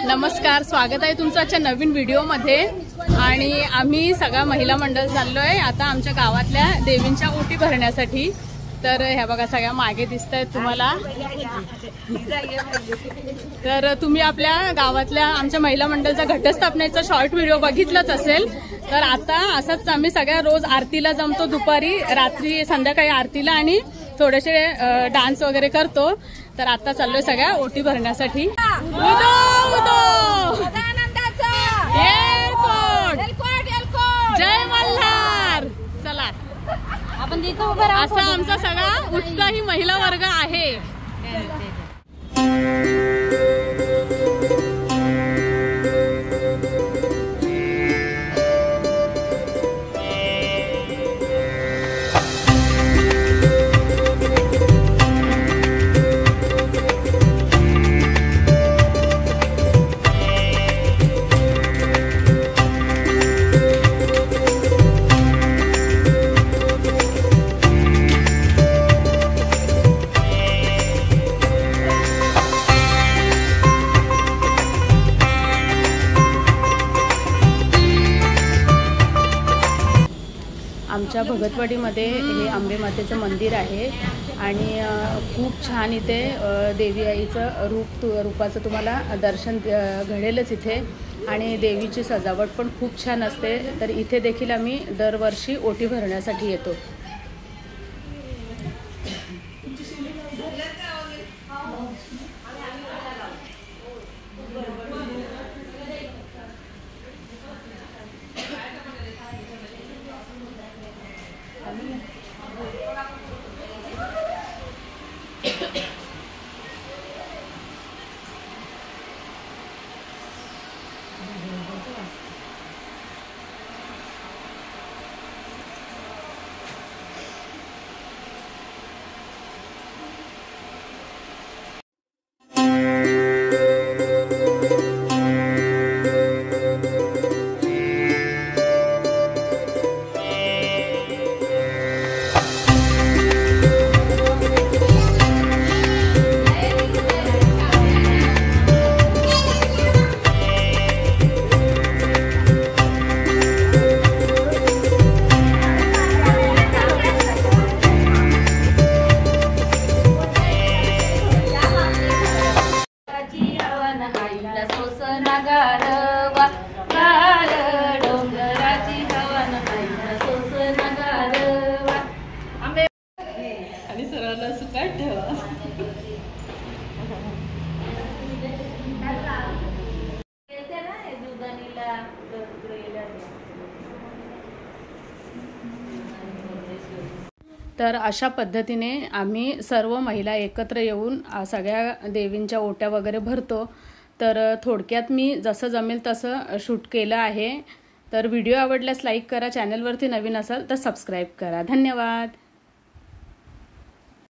नमस्कार, स्वागत आहे तुमचं आजच्या नवीन व्हिडिओमध्ये। आणि आम्ही सगळा महिला मंडळ चाललोय आता आमच्या गावातल्या देवींच्या ओटी भरण्यासाठी। तर ह्या बघा सगळ्या मागे दिसतायत तुम्हाला। तर तुम्ही आपल्या गावातल्या आमच्या महिला मंडळाचा घटस्थापनेचा शॉर्ट व्हिडिओ बघितलाच असेल। तर आता असंच आम्ही सगळ्या रोज आरतीला जमतो, दुपारी रात्री संध्याकाळी आरतीला आणि थोडेसे डान्स वगैरे करतो। तर आता चाललोय सगळ्या ओटी भरण्यासाठी। जय मल्हार। चला आपण असा आमचा सगळा उत्साही महिला वर्ग आहे। आमच्या भगतवाडीमध्ये हे अंबे मातेचं मंदिर आहे आणि खूप छान इथे देवी आईचं रूपाचं तुम्हाला दर्शन घडेलच इथे। आणि देवीची सजावट पण खूप छान असते। तर इथे देखील आम्ही दरवर्षी ओटी भरण्यासाठी येतो। तर अशा पद्धतीने आम्ही सर्व महिला एकत्र येऊन सगळ्या देवींच्या ओट्या वगैरे भरतो। तर थोडक्यात मी जसं जमेल तसं शूट केलं आहे। तर व्हिडिओ आवडल्यास लाईक करा, चॅनलवरती नवीन असाल तर सबस्क्राईब करा। धन्यवाद।